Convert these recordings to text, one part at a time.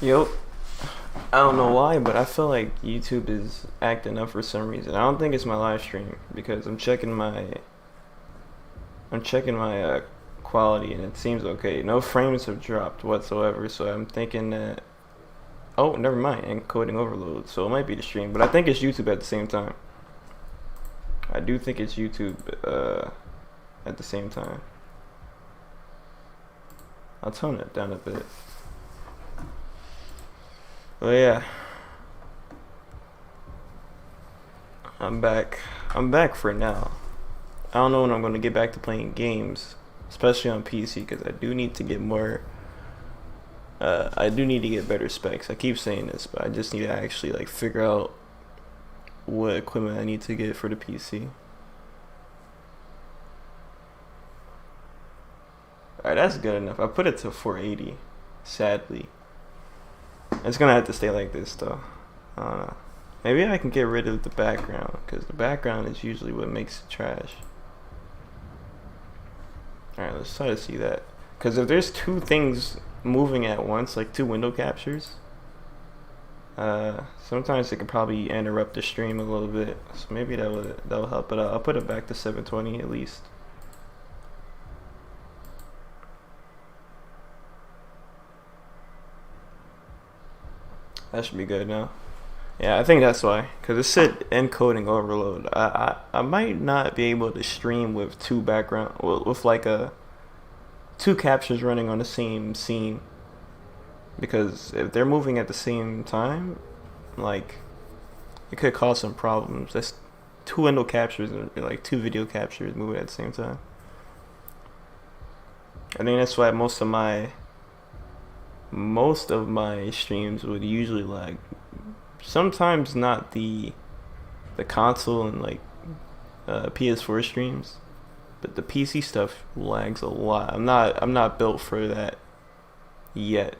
Yo, I don't know why, but I feel like YouTube is acting up for some reason. I don't think it's my live stream because I'm checking my quality and it seems okay. No frames have dropped whatsoever, so I'm thinking that oh, never mind, encoding overload. So it might be the stream, but I think it's YouTube at the same time. I do think it's YouTube at the same time. I'll tone it down a bit. But yeah, I'm back. I'm back for now. I don't know when I'm going to get back to playing games, especially on PC, because I do need to get more. I do need to get better specs. I keep saying this, but I just need to actually like figure out what equipment I need to get for the PC. Alright, that's good enough. I put it to 480, sadly. It's gonna have to stay like this though. I don't know. Maybe I can get rid of the background, because the background is usually what makes it trash. Alright, let's try to see that. Because if there's two things moving at once, like two window captures, sometimes it could probably interrupt the stream a little bit. So maybe that'll help it out. I'll put it back to 720 at least. That should be good now. Yeah, I think that's why. Because it said encoding overload. I might not be able to stream with two background, with like two captures running on the same scene. Because if they're moving at the same time, like, it could cause some problems. That's two window captures, or like two video captures moving at the same time. I think that's why most of my streams would usually lag. Sometimes not the console and like PS4 streams, but the PC stuff lags a lot. I'm not built for that yet.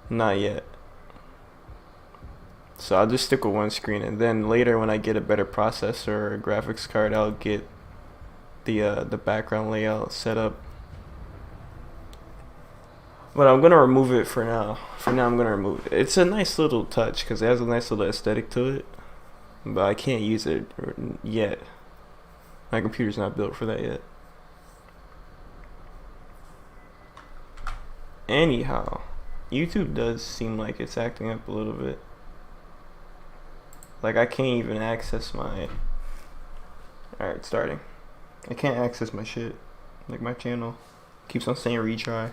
Not yet. So I'll just stick with one screen, and then later when I get a better processor or a graphics card, I'll get the background layout set up. But I'm gonna remove it for now. For now, I'm gonna remove it. It's a nice little touch because it has a nice little aesthetic to it, but I can't use it yet. My computer's not built for that yet. Anyhow, YouTube does seem like it's acting up a little bit. Like I can't even access my. Alright, starting. I can't access my shit. Like my channel keeps on saying retry.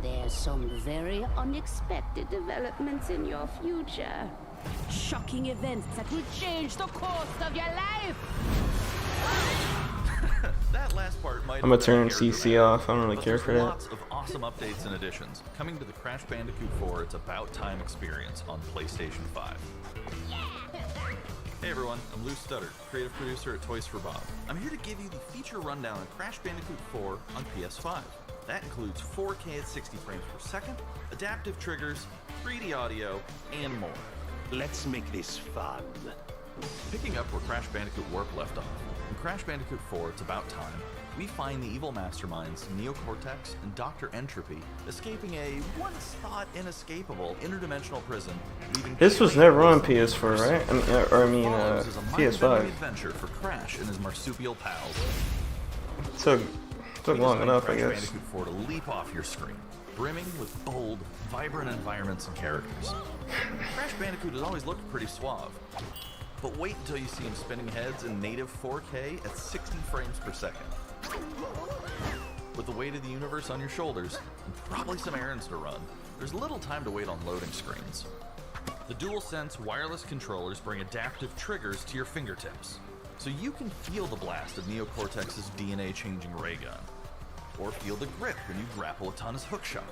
There's some very unexpected developments in your future. Shocking events that will change the course of your life. That last part might I'm gonna turn CC off. I don't really care for that. Lots of awesome updates and additions coming to the Crash Bandicoot 4 It's About Time experience on PlayStation 5. Hey everyone, I'm Lou Studdard, creative producer at Toys for Bob. I'm here to give you the feature rundown on Crash Bandicoot 4 on PS5. That includes 4K at 60 frames per second, adaptive triggers, 3D audio, and more. Let's make this fun. Picking up where Crash Bandicoot Warp left off, in Crash Bandicoot 4 It's About Time, we find the evil masterminds Neocortex and Dr. Entropy escaping a once-thought inescapable interdimensional prison. This was never on PS4, right? I mean, PS5. Adventure for Crash and his marsupial pals. Took long enough, I guess. Crash Bandicoot 4 to leap off your screen, brimming with bold, vibrant environments and characters. Crash Bandicoot has always looked pretty suave, but wait until you see him spinning heads in native 4K at 60 frames per second. With the weight of the universe on your shoulders, and probably some errands to run, there's little time to wait on loading screens. The DualSense wireless controllers bring adaptive triggers to your fingertips, so you can feel the blast of Neocortex's DNA-changing ray gun, or feel the grip when you grapple Atana's hookshot.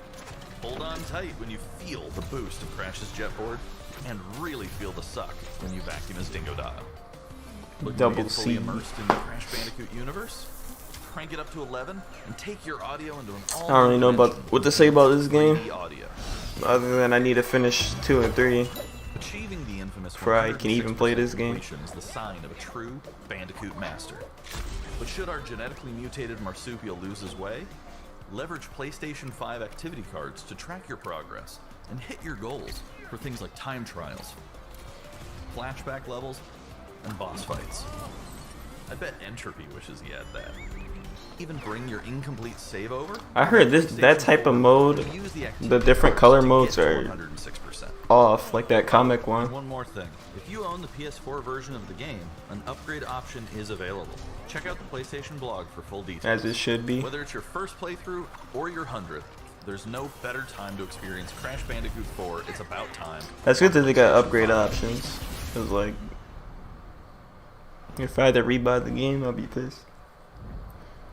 Hold on tight when you feel the boost of Crash's jetboard, and really feel the suck when you vacuum his Dingo Dada. Looking to get fully immersed in the Crash Bandicoot universe? Crank it up to 11 and take your audio into an all. I don't really know about what to say about this game, audio. other than I need to finish 2 and 3. Achieving the infamous Before I can even play this 106% game. completion is the sign of a true Bandicoot master. But should our genetically mutated marsupial lose his way, leverage PlayStation 5 activity cards to track your progress and hit your goals for things like time trials, flashback levels, and boss fights. I bet Entropy wishes he had that. Even bring your incomplete save over. I heard that type of mode, the different color modes are 106%. off, like that comic And one. one more thing. If you own the PS4 version of the game, an upgrade option is available. Check out the PlayStation blog for full details. As it should be. Whether it's your first playthrough or your 100th, there's no better time to experience Crash Bandicoot 4. It's about time. That's good that they got upgrade options. Cause like, if I had to rebuy the game, I'd be pissed.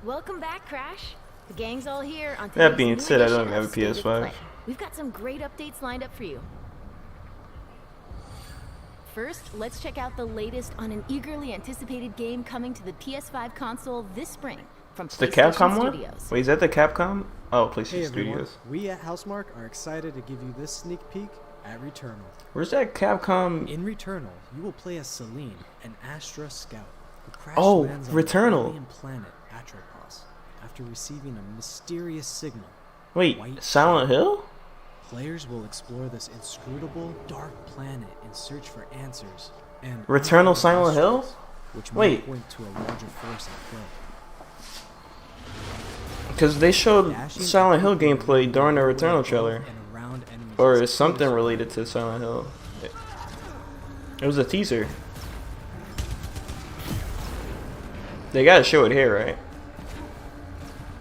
Welcome back, Crash. The gang's all here on That today's being new said, I edition don't have a of State of PS5. Play. We've got some great updates lined up for you. First, let's check out the latest on an eagerly anticipated game coming to the PS5 console this spring from It's the PlayStation Capcom one? Studios. Wait, is that the Capcom? Oh, PlayStation Hey everyone, Studios. we at Housemark are excited to give you this sneak peek at Returnal. Where's that Capcom? In Returnal, you will play as Celine, an Astra scout, who crash Oh, lands on Returnal. the alien planet Atropos after receiving a mysterious signal. Wait, White Silent Hill? Players will explore this inscrutable, dark planet in search for answers and Returnal unknown Silent Hill? mysteries, which may Wait. point to a larger force at play. Because they showed Dashing Silent Hill and quickly gameplay during the moving Returnal above trailer. and around enemies Or as is something players related to Silent Hill? It was a teaser. They gotta show it here, right?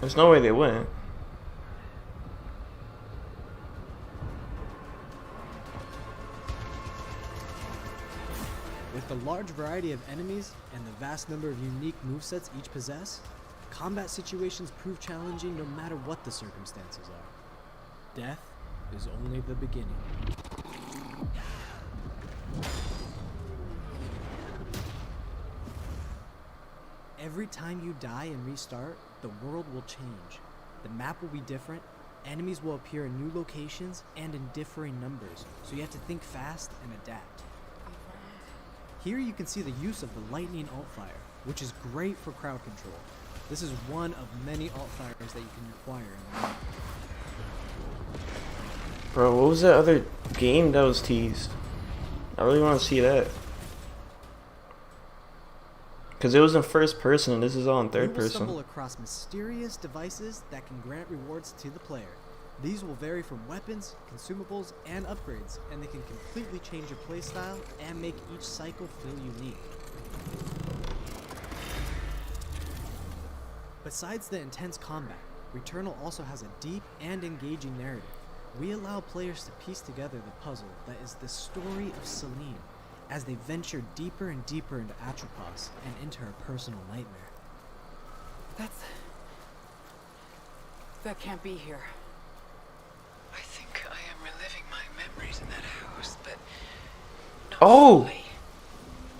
There's no way they wouldn't. With the large variety of enemies and the vast number of unique movesets each possess, combat situations prove challenging no matter what the circumstances are. Death is only the beginning. Every time you die and restart, the world will change. The map will be different, enemies will appear in new locations and in differing numbers, so you have to think fast and adapt. Here you can see the use of the lightning alt-fire, which is great for crowd control. This is one of many alt-fires that you can acquire in the map. Bro, what was that other game that was teased? I really want to see that. Because it was in first person and this is all in third You will stumble person. across mysterious devices that can grant rewards to the player. These will vary from weapons, consumables, and upgrades, and they can completely change your playstyle and make each cycle feel unique. Besides the intense combat, Returnal also has a deep and engaging narrative. We allow players to piece together the puzzle that is the story of Celine, as they venture deeper and deeper into Atropos and into her personal nightmare. That can't be here. I think I am reliving my memories in that house, but not Oh! fully.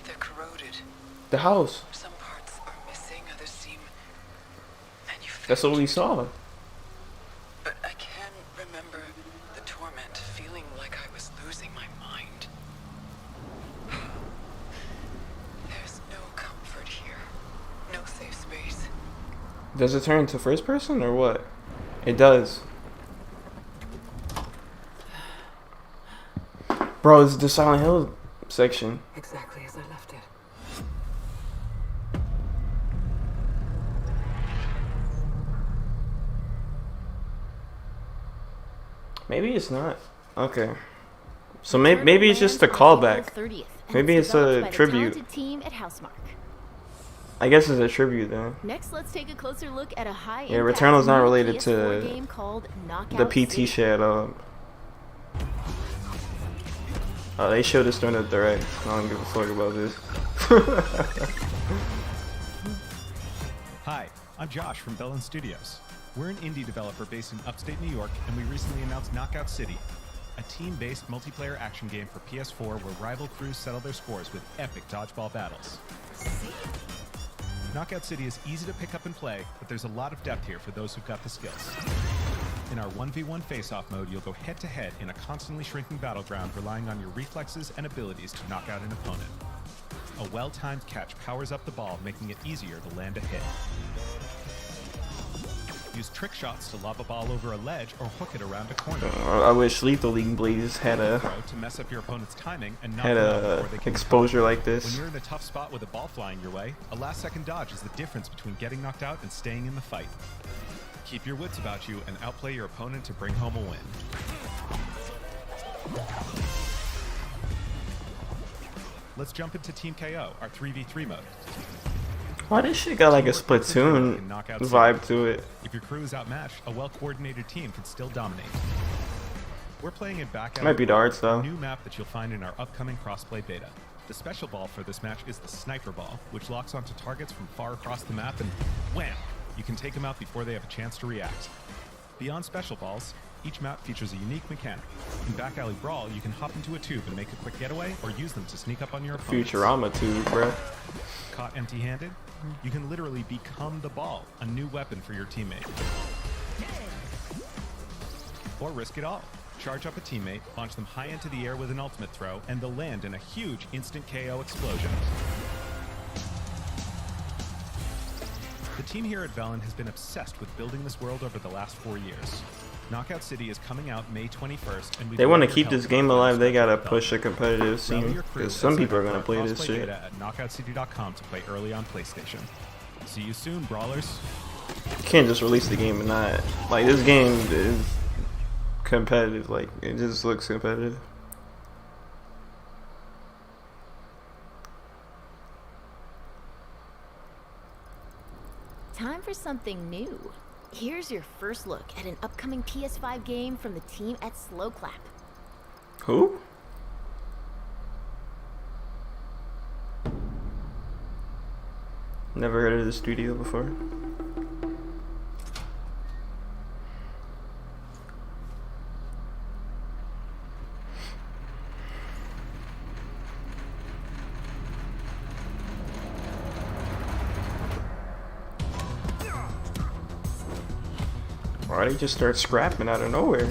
They're corroded. The house. Some parts are missing, others seem manufactured. That's what we saw. But I can remember the torment, feeling like I was losing my mind. There's no comfort here. No safe space. Does it turn to first person or what? It does. Bro, it's the Silent Hill section. Exactly as I left it. Maybe it's not. Okay. So maybe it's just a callback. Maybe it's a tribute. Team at Housemark. I guess it's a tribute then. Next, let's take a closer look at a high Yeah, Returnal's not related PS4 to game called Knockout The PT City. shit. Oh, they showed us during the direct. I don't give a fuck about this. Hi, I'm Josh from Bellin Studios. We're an indie developer based in upstate New York, and we recently announced Knockout City, a team-based multiplayer action game for PS4 where rival crews settle their scores with epic dodgeball battles. Knockout City is easy to pick up and play, but there's a lot of depth here for those who've got the skills. In our 1v1 face-off mode, you'll go head-to-head in a constantly shrinking battleground, relying on your reflexes and abilities to knock out an opponent. A well-timed catch powers up the ball, making it easier to land a hit. Use trick shots to lob a ball over a ledge or hook it around a corner. I wish Lethal League Blaze had Throw a to mess up your opponent's timing and knock them out before they can exposure recover. like this. When you're in a tough spot with a ball flying your way, a last-second dodge is the difference between getting knocked out and staying in the fight. Keep your wits about you and outplay your opponent to bring home a win. Let's jump into Team KO, our 3v3 mode. Why this shit got like a Teamwork makes the dream work Splatoon in Knockout vibe City. to it? If your crew is outmatched, a well-coordinated team can still dominate. We're playing in Back Might be the art style. a new map that you'll find in our upcoming crossplay beta. The special ball for this match is the Sniper Ball, which locks onto targets from far across the map and wham! You can take them out before they have a chance to react. Beyond special balls, each map features a unique mechanic. In Back Alley Brawl, you can hop into a tube and make a quick getaway, or use them to sneak up on your opponents. Futurama too, bro. Caught empty-handed? You can literally become the ball, a new weapon for your teammate. Or risk it all. Charge up a teammate, launch them high into the air with an ultimate throw, and they'll land in a huge instant KO explosion. The team here at Velen has been obsessed with building this world over the last 4 years. Knockout City is coming out May 21st, and They want to keep this game alive. They gotta push a competitive scene because some people are gonna play this shit. At knockoutcity.com to play early on PlayStation. See you soon, brawlers. You can't just release the game and not like this game is competitive. Like it just looks competitive. Time for something new. Here's your first look at an upcoming PS5 game from the team at Slow Clap. Who? Never heard of the studio before. Why they just start scrapping out of nowhere?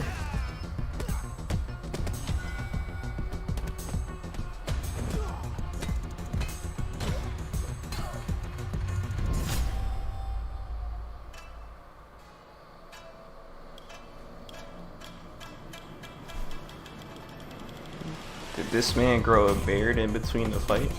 Did this man grow a beard in between the fight?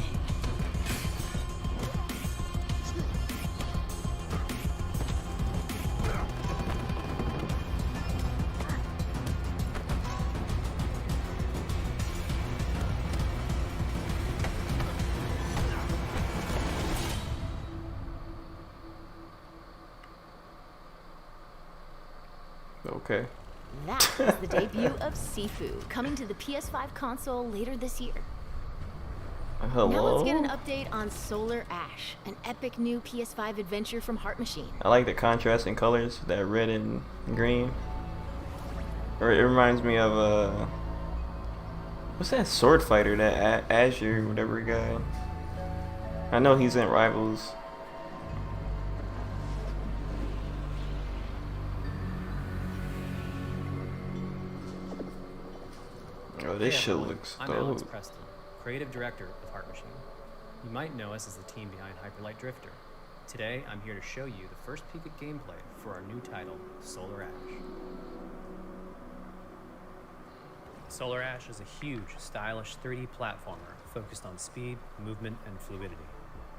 Okay. That is the debut of Sifu, coming to the PS5 console later this year. Hello? Now let's get an update on Solar Ash, an epic new PS5 adventure from Heart Machine. I like the contrasting colors, that red and green. Or it reminds me of what's that sword fighter, that Azure, whatever guy. I know he's in Rivals. Oh, this shit looks I'm Alex dope. Preston, creative director of Heart Machine. You might know us as the team behind Hyperlight Drifter. Today, I'm here to show you the first peek at gameplay for our new title, Solar Ash. Solar Ash is a huge, stylish 3D platformer focused on speed, movement, and fluidity.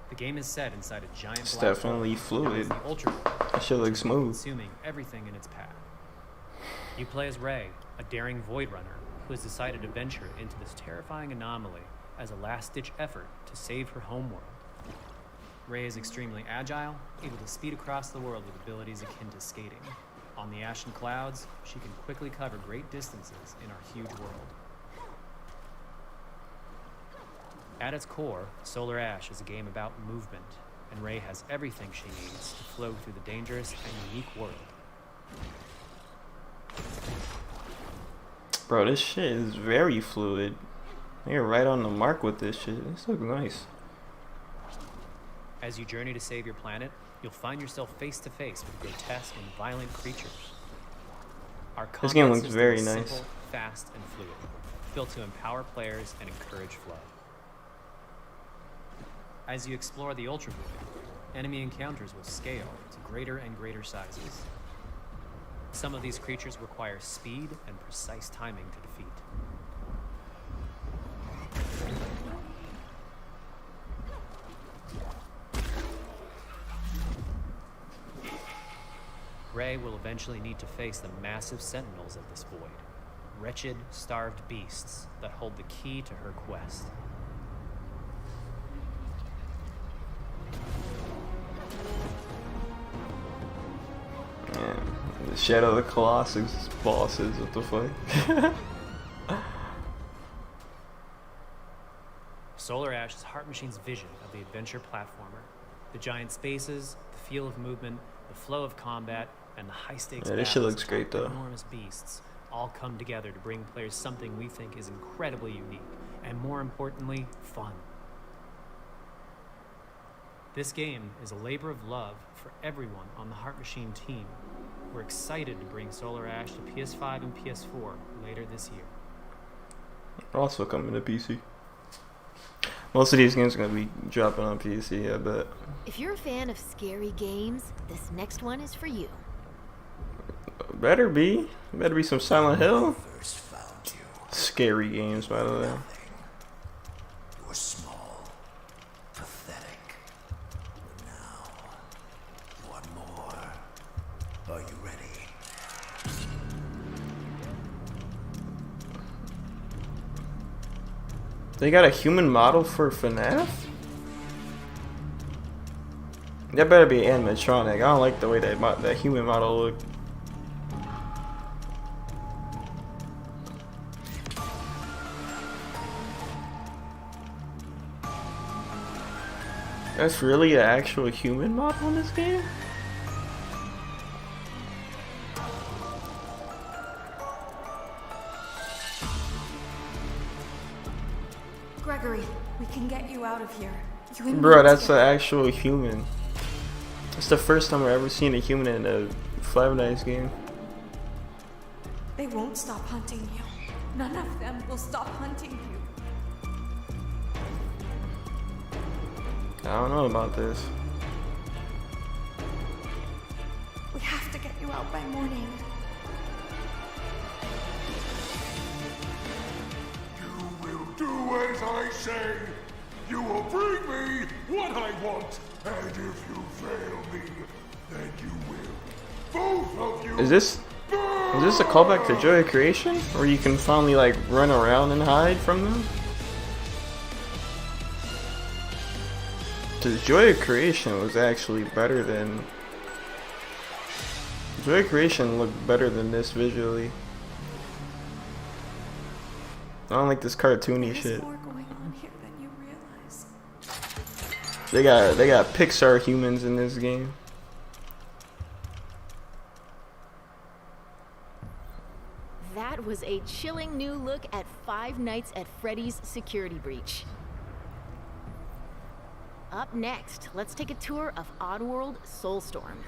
The game is set inside a giant It's black definitely hole known as fluid. the Ultra World, That shit looks smooth. consuming everything in its path. You play as Ray, a daring Void Runner who has decided to venture into this terrifying anomaly as a last-ditch effort to save her homeworld. Ray is extremely agile, able to speed across the world with abilities akin to skating. On the ashen clouds, she can quickly cover great distances in our huge world. At its core, Solar Ash is a game about movement, and Ray has everything she needs to flow through the dangerous and unique world. Bro, this shit is very fluid. You're right on the mark with this shit. This looks nice. As you journey to save your planet, you'll find yourself face to face with grotesque and violent creatures. Our This game combat looks system very is nice. simple, fast, and fluid, built to empower players and encourage flow. As you explore the Ultra Void, enemy encounters will scale to greater and greater sizes. Some of these creatures require speed and precise timing to defeat. Rey will eventually need to face the massive sentinels of this void, wretched, starved beasts that hold the key to her quest. Man, the Shadow of the Colossus bosses, what the fuck? Solar Ash is Heart Machine's vision of the adventure platformer. The giant spaces, the feel of movement, the flow of combat, and the high-stakes Yeah, this shit battles looks great, atop though. enormous beasts all come together to bring players something we think is incredibly unique, and more importantly, fun. This game is a labor of love for everyone on the Heart Machine team. We're excited to bring Solar Ash to PS5 and PS4 later this year. Also coming to PC. Most of these games are gonna be dropping on PC, I bet. If you're a fan of scary games, this next one is for you. Better be some Silent Hill. Scary games, by the way. You were small, pathetic. But now, you want more. Are you ready? They got a human model for FNAF? That better be animatronic. I don't like the way that human model looked. That's really an actual human model in this game? Gregory, we can get you out of here. You Bro, that's an actual human. It's the first time I've ever seen a human in a Five Nights game. They won't stop hunting you. None of them will stop hunting you. I don't know about this. We have to get you out by morning. You will do as I say. You will bring me what I want. And if you fail me, then you will. Both of you. Is this a callback to Joy of Creation? Where you can finally like run around and hide from them? Because Joy of Creation was actually better than... Joy of Creation looked better than this visually. I don't like this cartoony shit. There's more going on here than you realize. They got Pixar humans in this game. That was a chilling new look at Five Nights at Freddy's Security Breach. Up next, let's take a tour of Oddworld Soulstorm.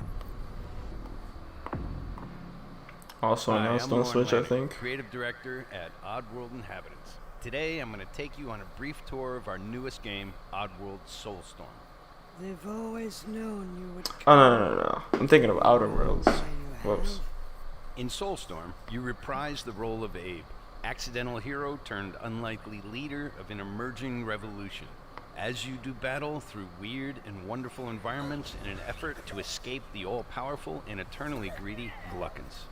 Also announced on Switch, I think. Creative Director at Oddworld Inhabitants. Today, I'm going to take you on a brief tour of our newest game, Oddworld Soulstorm. They've always known you would. Oh, no. I'm thinking of Outer Worlds. Whoops. In Soulstorm, you reprise the role of Abe, accidental hero turned unlikely leader of an emerging revolution, as you do battle through weird and wonderful environments in an effort to escape the all-powerful and eternally greedy Gluckins.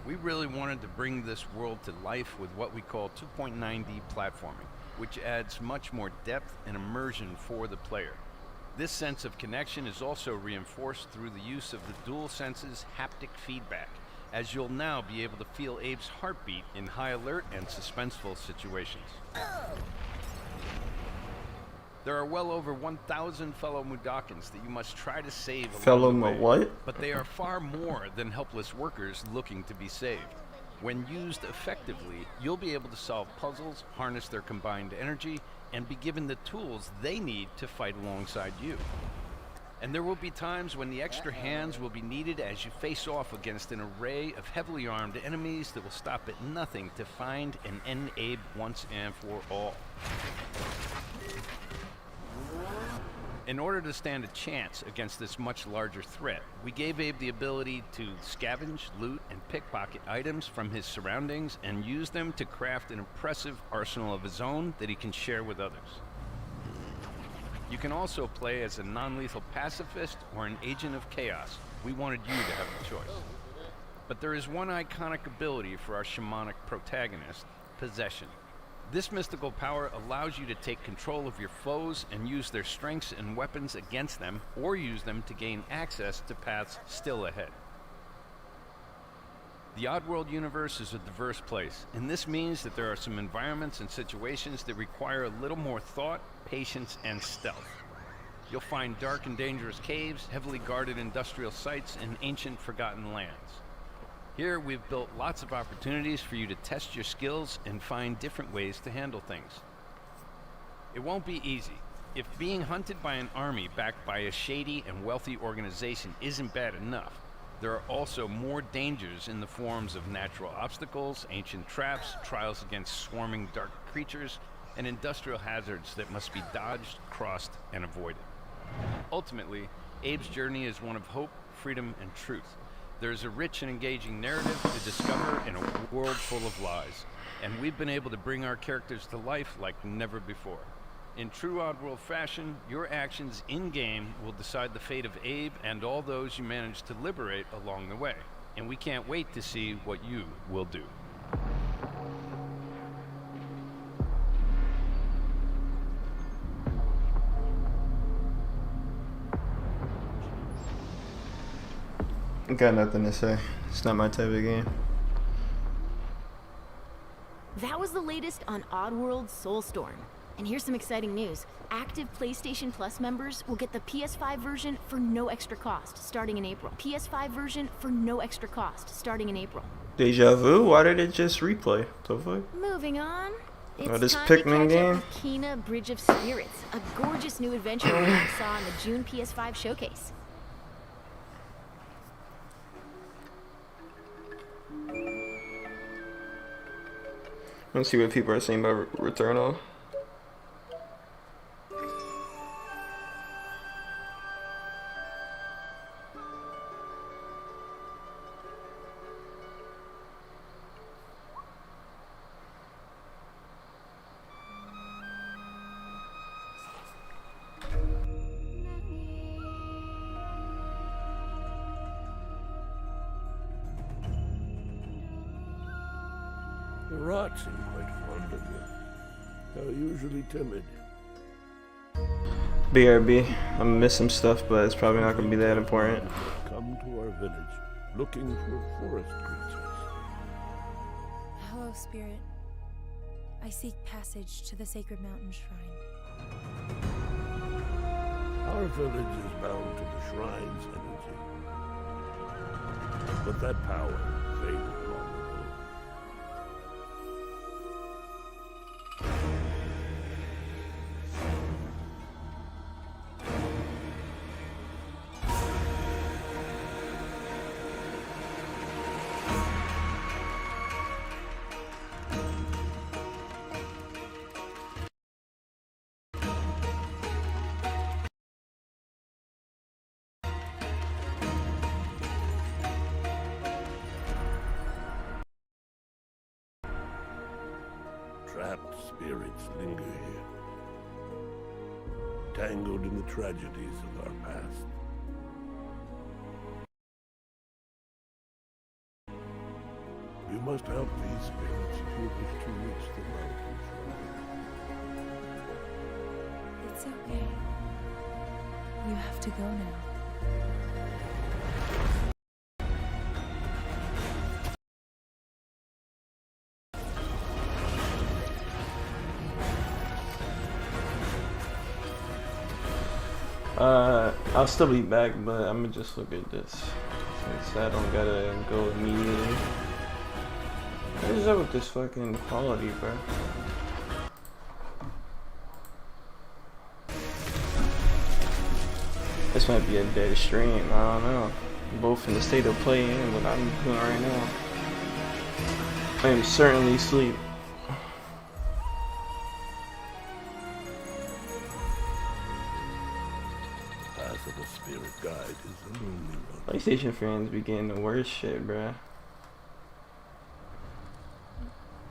We really wanted to bring this world to life with what we call 2.9D platforming, which adds much more depth and immersion for the player. This sense of connection is also reinforced through the use of the DualSense's haptic feedback, as you'll now be able to feel Abe's heartbeat in high alert and suspenseful situations. There are well over 1,000 fellow Mudokons that you must try to save along the way. What? But they are far more than helpless workers looking to be saved. When used effectively, you'll be able to solve puzzles, harness their combined energy, and be given the tools they need to fight alongside you. And there will be times when the extra hands will be needed as you face off against an array of heavily armed enemies that will stop at nothing to find and end Abe once and for all. In order to stand a chance against this much larger threat, we gave Abe the ability to scavenge, loot, and pickpocket items from his surroundings and use them to craft an impressive arsenal of his own that he can share with others. You can also play as a non-lethal pacifist or an agent of chaos. We wanted you to have the choice. But there is one iconic ability for our shamanic protagonist, possession. This mystical power allows you to take control of your foes and use their strengths and weapons against them, or use them to gain access to paths still ahead. The Oddworld universe is a diverse place, and this means that there are some environments and situations that require a little more thought, patience, and stealth. You'll find dark and dangerous caves, heavily guarded industrial sites, and ancient forgotten lands. Here, we've built lots of opportunities for you to test your skills and find different ways to handle things. It won't be easy. If being hunted by an army backed by a shady and wealthy organization isn't bad enough, there are also more dangers in the forms of natural obstacles, ancient traps, trials against swarming dark creatures, and industrial hazards that must be dodged, crossed, and avoided. Ultimately, Abe's journey is one of hope, freedom, and truth. There is a rich and engaging narrative to discover in a world full of lies, and we've been able to bring our characters to life like never before. In true Oddworld fashion, your actions in-game will decide the fate of Abe and all those you manage to liberate along the way. And we can't wait to see what you will do. Got nothing to say. It's not my type of game. That was the latest on Oddworld Soulstorm. And here's some exciting news. Active PlayStation Plus members will get the PS5 version for no extra cost starting in April. PS5 version for no extra cost starting in April. Deja vu? Why did it just replay? The fuck? Moving on. It's this time Pikmin to catch game? up with Kena Bridge of Spirits, a gorgeous new adventure we saw in the June PS5 showcase. Let's see what people are saying about Returnal. The rats seem quite fond of you. They're usually timid. BRB. I'm gonna miss some stuff, but it's probably not gonna be that important. Come to our village looking for forest creatures. Hello, Spirit. I seek passage to the Sacred Mountain Shrine. Our village is bound to the shrine's energy. But that power faded long ago. Trapped spirits linger here, tangled in the tragedies of our past. You must help these spirits if you wish to reach the mountain shrine. It's okay. You have to go now. I'll still be back, but I'm gonna just look at this since I don't gotta go immediately. What is up with this fucking quality, bro? This might be a dead stream. I don't know. Both in the state of play and what I'm doing right now. I am certainly asleep. Path of the Spirit Guide is the only one. PlayStation fans be getting the worst shit, bruh.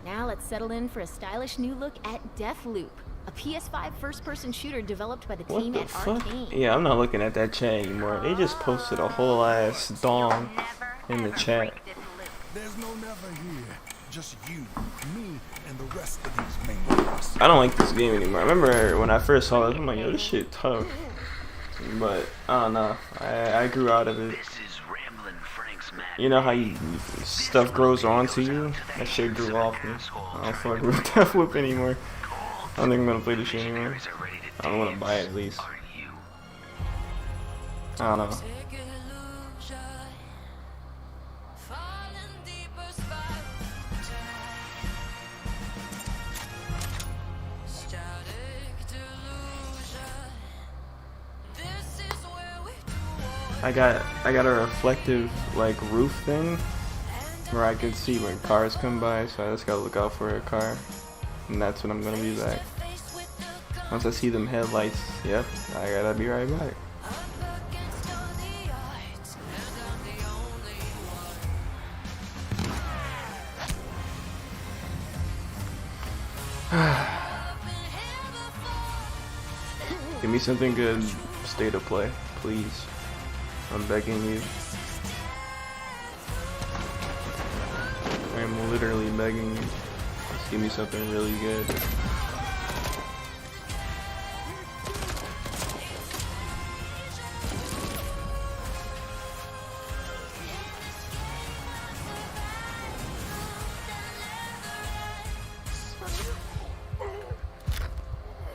Now let's settle in for a stylish new look at Deathloop, a PS5 first-person shooter developed by the What team the at fuck? Arcane. Yeah, I'm not looking at that chat anymore. They just posted a whole ass dong in the chat. There's no never here. Just you, me, and the rest of these maniacs. I don't like this game anymore. I remember when I first saw this, I'm like, yo, this shit tough. But I don't know. I grew out of it. You know how stuff grows onto you? That shit grew off me. I don't fuck with Deathloop anymore. I don't think I'm gonna play this shit anymore. I don't wanna buy it at least. I don't know. I got a reflective like roof thing where I can see when cars come by, so I just gotta look out for a car, and that's when I'm gonna be back. Once I see them headlights, yep, I gotta be right back. Give me something good, state of play, please. I'm begging you. I'm literally begging you. Just give me something really good.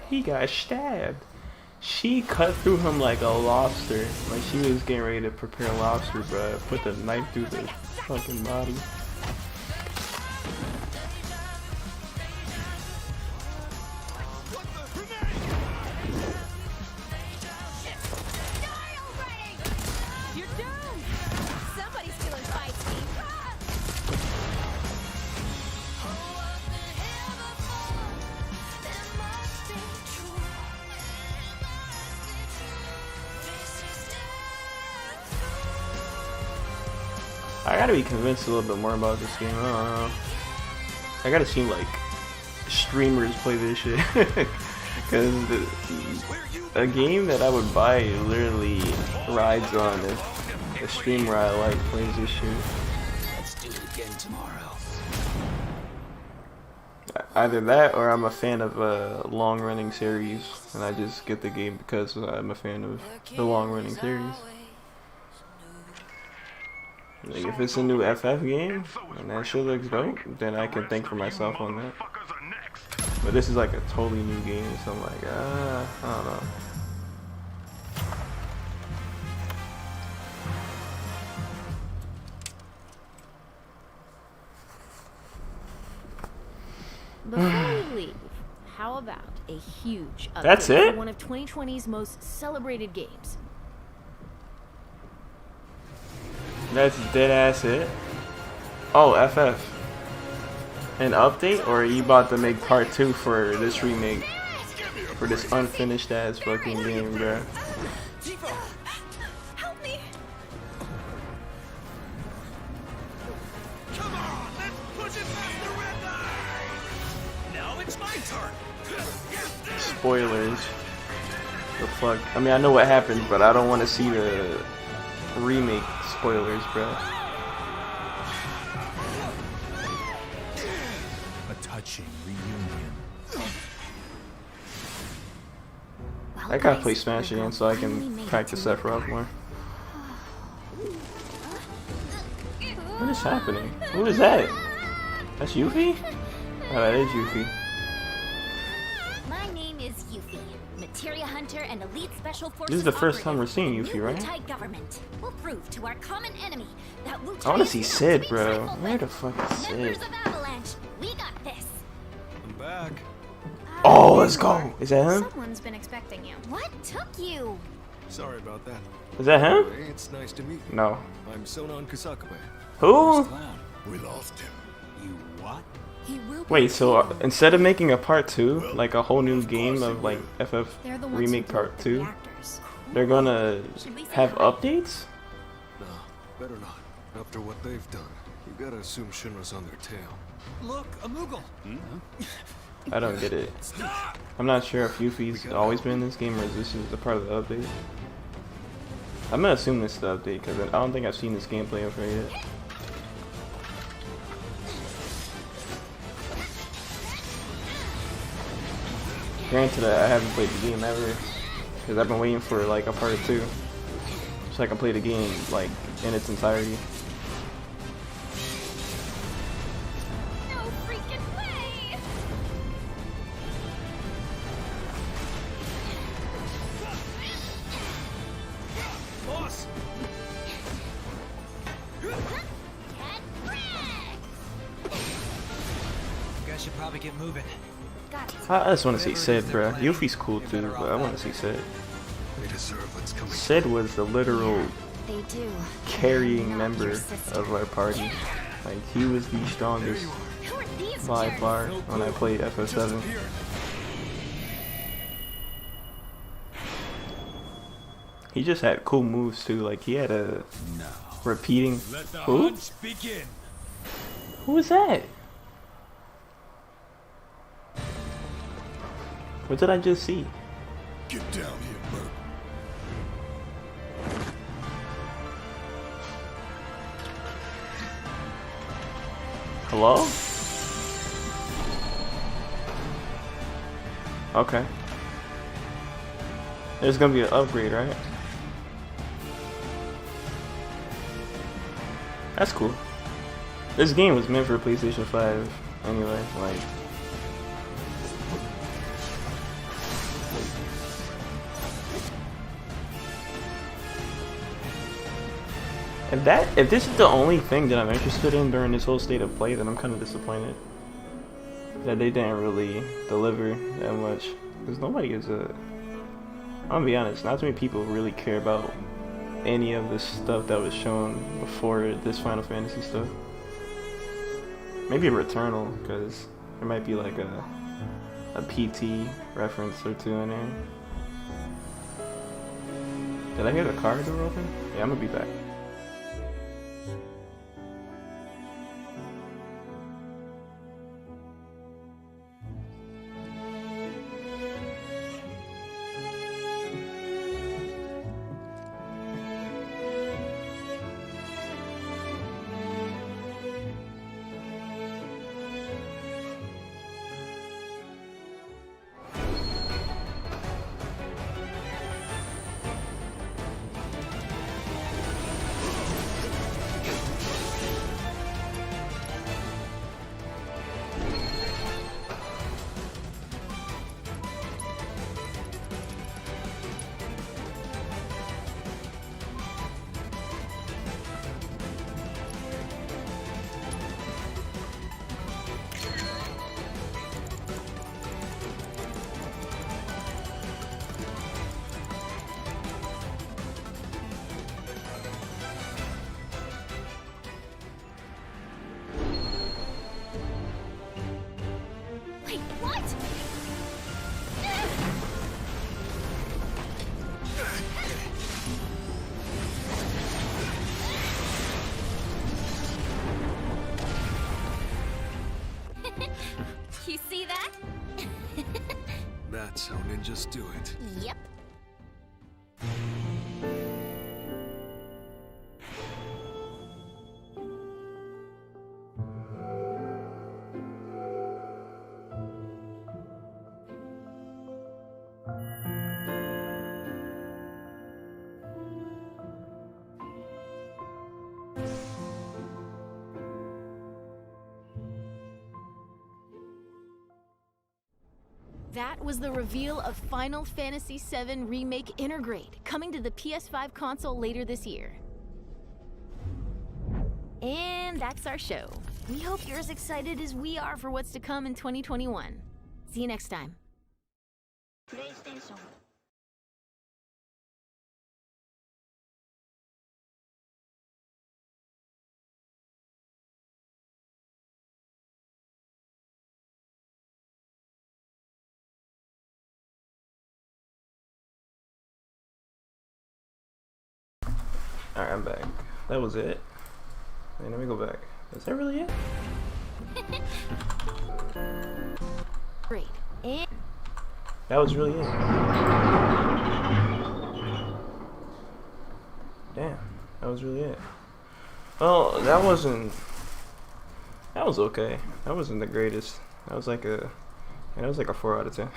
He got stabbed. She cut through him like a lobster. Like she was getting ready to prepare lobster, bruh. Put the knife through the fucking body. You're doomed! Somebody's stealing fights, team. I gotta be convinced a little bit more about this game. I don't know. I gotta see like streamers play this shit. Cause a game that I would buy literally rides on if a streamer I like plays this shit. Let's do it again tomorrow. Either that or I'm a fan of a long-running series and I just get the game because I'm a fan of the long-running series. Like if it's a new FF game and that shit looks dope, then I can think for myself on that. But this is like a totally new game, so I'm like, I don't know. Before we leave, how about a huge update That's it? for one of 2020's most celebrated games? That's dead ass it. Oh, FF. An update, or are you about to make part 2 for this remake? For this unfinished ass fucking game, bruh. Help me! Come on, let's push it past the red line. Now it's my turn. Spoilers. The fuck? I mean, I know what happened, but I don't want to see the remake spoilers, bruh. A touching reunion. I gotta play Smash again so I can practice Sephiroth more. What is happening? Who is that? That's Yuffie? Oh, that is Yuffie. My name is Yuffie, materia hunter and elite special forces. This is the first time we're seeing Yuffie, right? Wutai government will prove to our common enemy that Wutai I wanna is see not Sid, to be bro. trifled Where with. the fuck is Members Sid? of Avalanche, we got this. I'm back. Oh, let's go. Is that him? Someone's been expecting you. What took you? Sorry about that. Is that him? Anyway, it's nice to meet you. No. I'm Sonon Kusakabe. Who? We lost him. You what? He will be Wait, so instead of making a part 2, like a whole new game of like FF They're the ones Remake who Part built the 2, reactors. they're gonna have updates? No, better not. After what they've done, you gotta assume Shinra's on their tail. Look, a Moogle. I don't get it. I'm not sure if Yuffie's always been in this game or is this just a part of the update. I'm gonna assume this is the update because I don't think I've seen this gameplay over yet. Granted, I haven't played the game ever because I've been waiting for like a part 2 so I can play the game like in its entirety. No freaking way! Boss! Get wrecked! You guys should probably get moving. I just want to see Sid, bruh. Yuffie's cool too, but I want to see Sid. They deserve what's coming. Sid was the literal They do. carrying member of our party. Like, he was the strongest Who are these by jerks? far when I played FF7. He just had cool moves too. Like, he had a repeating. Let the Who? hunch begin. Who was that? What did I just see? Get down here, Bert. Hello? Okay. There's gonna be an upgrade, right? That's cool. This game was meant for PlayStation 5 anyway, like. If this is the only thing that I'm interested in during this whole state of play, then I'm kind of disappointed that they didn't really deliver that much. Because nobody is I'm gonna be honest, not too many people really care about any of the stuff that was shown before this Final Fantasy stuff. Maybe Returnal, because there might be like a PT reference or two in there. Did I hear the car door open? Yeah, I'm gonna be back. Wait, what? You see that? That's how ninjas do it. Yep. That was the reveal of Final Fantasy VII Remake Intergrade, coming to the PS5 console later this year. And that's our show. We hope you're as excited as we are for what's to come in 2021. See you next time. PlayStation. Alright, I'm back. That was it. Wait, let me go back. Is that really it? Great. And That was really it. Damn, that was really it. Well, that was okay. That wasn't the greatest. That was like a 4 out of 10.